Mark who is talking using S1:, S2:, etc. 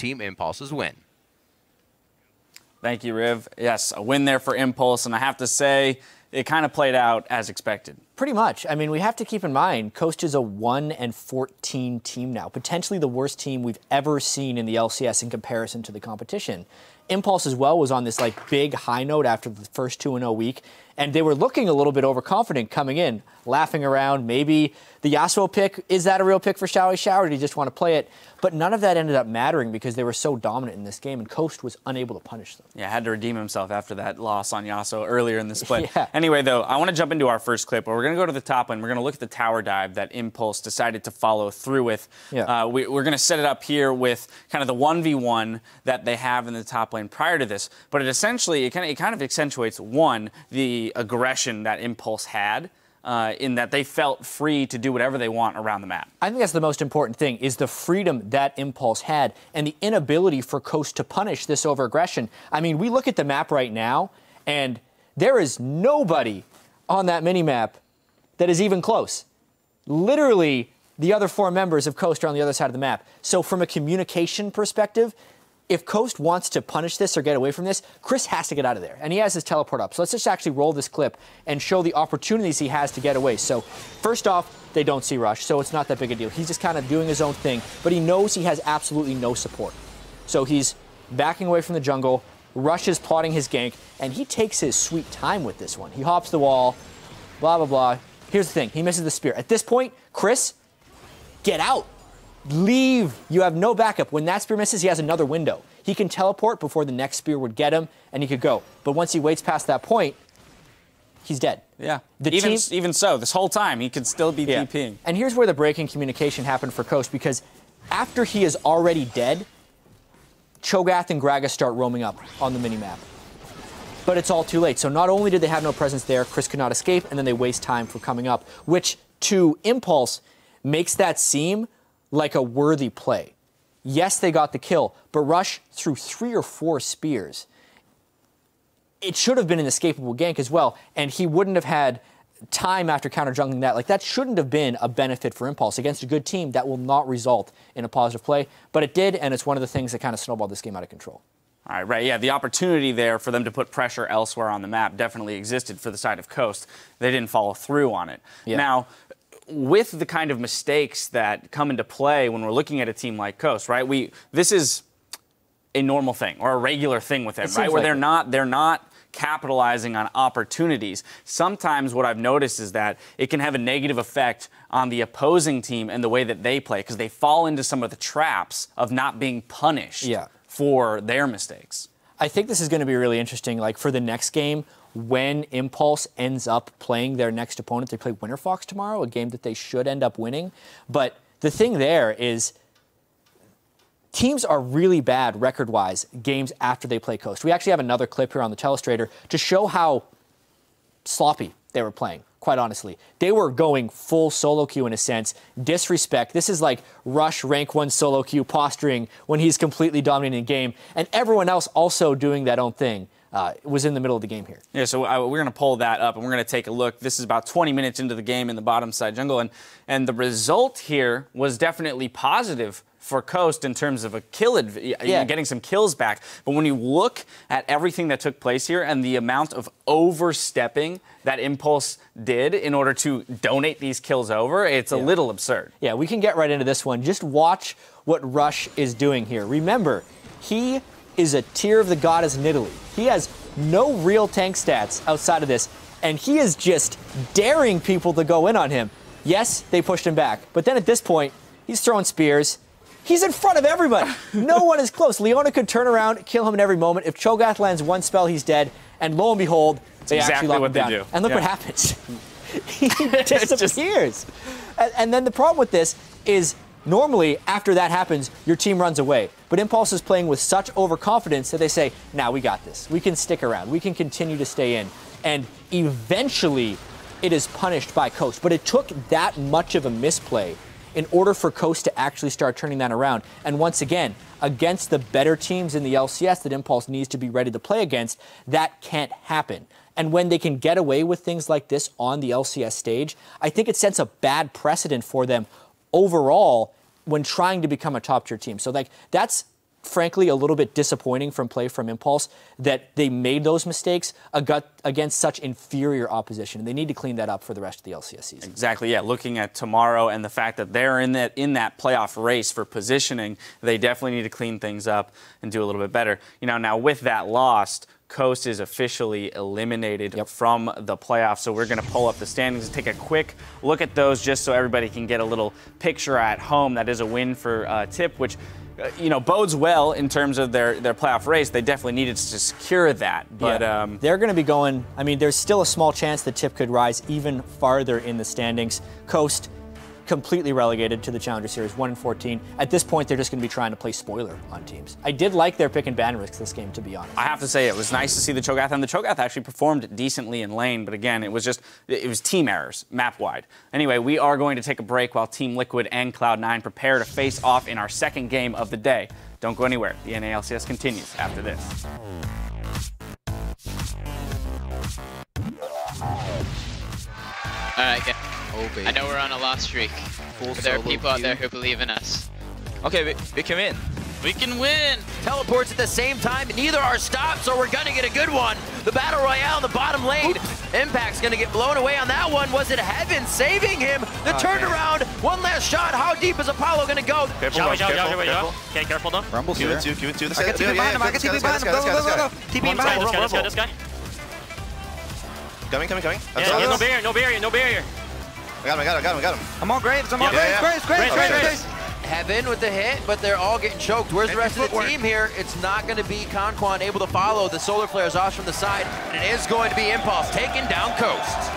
S1: Team Impulse's win.
S2: Thank you, Riv. Yes, a win there for Impulse, and I have to say, it kind of played out as expected.
S3: Pretty much. I mean, we have to keep in mind, Coast is a 1-14 team now, potentially the worst team we've ever seen in the LCS in comparison to the competition. Impulse as well was on this big high note after the first 2-0 week, and they were looking a little bit overconfident coming in, laughing around. Maybe the Yasuo pick, is that a real pick for Showy Shower? Did he just want to play it? But none of that ended up mattering because they were so dominant in this game, and Coast was unable to punish them.
S2: Yeah, had to redeem himself after that loss on Yasuo earlier in this play.
S3: Yeah.
S2: Anyway, though, I want to jump into our first clip where we're going to go to the top lane. We're going to look at the tower dive that Impulse decided to follow through with.
S3: Yeah.
S2: We're going to set it up here with kind of the 1v1 that they have in the top lane prior to this. But it kind of accentuates, one, the aggression that Impulse had. In that they felt free to do whatever they want around the map.
S3: I think that's the most important thing, is the freedom that Impulse had and the inability for Coast to punish this over-aggression. I mean, we look at the map right now, and there is nobody on that mini-map that is even close. Literally, the other 4 members of Coast are on the other side of the map. So from a communication perspective, if Coast wants to punish this or get away from this, Chris has to get out of there. And he has his teleport up. So let's just actually roll this clip and show the opportunities he has to get away. So first off, they don't see Rush, so it's not that big a deal. He's just kind of doing his own thing, but he knows he has absolutely no support. So he's backing away from the jungle. Rush is plotting his gank, and he takes his sweet time with this one. He hops the wall, blah, blah, blah. Here's the thing. He misses the spear. At this point, Chris, get out. Leave. You have no backup. When that spear misses, he has another window. He can teleport before the next spear would get him, and he could go. But once he waits past that point, he's dead.
S2: Yeah. Even so, this whole time, he could still be TPing.
S3: And here's where the break in communication happened for Coast, because after he is already dead, Cho'Gath and Gragas start roaming up on the minimap. But it's all too late. So not only did they have no presence there, Chris could not escape, and then they waste time for coming up, which to Impulse makes that seem like a worthy play. Yes, they got the kill, but Rush threw 3 or 4 spears. It should have been an escapable gank as well, and he wouldn't have had time after counter-jungling that. Like, that shouldn't have been a benefit for Impulse. Against a good team, that will not result in a positive play, but it did, and it's one of the things that kind of snowballed this game out of control.
S2: All right, right, yeah, the opportunity there for them to put pressure elsewhere on the map definitely existed for the side of Coast. They didn't follow through on it. Yeah. Now, with the kind of mistakes that come into play when we're looking at a team like Coast, right? This is a normal thing or a regular thing with them, right? Where they're not capitalizing on opportunities. Sometimes what I've noticed is that it can have a negative effect on the opposing team and the way that they play, because they fall into some of the traps of not being punished for their mistakes.
S3: I think this is going to be really interesting. Like, for the next game, when Impulse ends up playing their next opponent, they play Winter Fox tomorrow, a game that they should end up winning. But the thing there is, teams are really bad record-wise games after they play Coast. We actually have another clip here on the Telestrator to show how sloppy they were playing, quite honestly. They were going full solo queue in a sense. Disrespect. This is like Rush rank 1 solo queue posturing when he's completely dominating the game. And everyone else also doing that own thing. Was in the middle of the game here.
S2: Yeah, so we're going to pull that up, and we're going to take a look. This is about 20 minutes into the game in the bottom side jungle, and the result here was definitely positive for Coast in terms of a kill, getting some kills back. But when you look at everything that took place here and the amount of overstepping that Impulse did in order to donate these kills over, it's a little absurd.
S3: Yeah, we can get right into this one. Just watch what Rush is doing here. Remember, he is a tier of the goddess Nidalee. He has no real tank stats outside of this, and he is just daring people to go in on him. Yes, they pushed him back, but then at this point, he's throwing spears. He's in front of everybody. No one is close. Leona could turn around, kill him in every moment. If Cho'Gath lands one spell, he's dead, and lo and behold, they actually lock him down. And look what happens. He disappears. And then the problem with this is, normally, after that happens, your team runs away. But Impulse is playing with such overconfidence that they say, nah, we got this. We can stick around. We can continue to stay in. And eventually, it is punished by Coast. But it took that much of a misplay in order for Coast to actually start turning that around. And once again, against the better teams in the LCS that Impulse needs to be ready to play against, that can't happen. And when they can get away with things like this on the LCS stage, I think it sets a bad precedent for them overall when trying to become a top-tier team. So, like, that's frankly, a little bit disappointing from play from Impulse that they made those mistakes against such inferior opposition. And they need to clean that up for the rest of the LCS season.
S2: Exactly, yeah. Looking at tomorrow and the fact that they're in that playoff race for positioning, they definitely need to clean things up and do a little bit better. You know, now with that loss, Coast is officially eliminated from the playoffs. So we're going to pull up the standings and take a quick look at those just so everybody can get a little picture at home. That is a win for TIP, which you know, bodes well in terms of their playoff race. They definitely needed to secure that. But
S3: they're going to be going, I mean, there's still a small chance that TIP could rise even farther in the standings. Coast completely relegated to the Challenger Series, 1-14. At this point, they're just going to be trying to play spoiler on teams. I did like their pick and ban risks this game, to be honest.
S2: I have to say, it was nice to see the Cho'Gath, and the Cho'Gath actually performed decently in lane, but again, it was team errors, map-wide. Anyway, we are going to take a break while Team Liquid and Cloud9 prepare to face off in our second game of the day. Don't go anywhere. The NA LCS continues after this.
S1: All right, yeah. Oh, baby. I know we're on a loss streak, but there are people out there who believe in us.
S4: Okay, we can win.
S1: We can win!
S5: Teleports at the same time, neither are stopped, so we're gonna get a good one. The Battle Royale in the bottom lane. Impact's gonna get blown away on that one. Was it Heaven saving him? The turnaround, one last shot. How deep is Apollo gonna go?
S4: Careful.
S1: Okay, careful though.
S6: Rumble's here.
S7: Give it two.
S6: I got TP behind him, Go. TP behind him.
S1: Let's go, this guy.
S7: Coming.
S1: Yeah, no barrier.
S7: I got him.
S6: I'm on Graves, Graves.
S5: Heaven with the hit, but they're all getting choked. Where's the rest of the team here? It's not going to be Conquan able to follow. The solar flares off from the side, and it is going to be Impulse taking down Coast.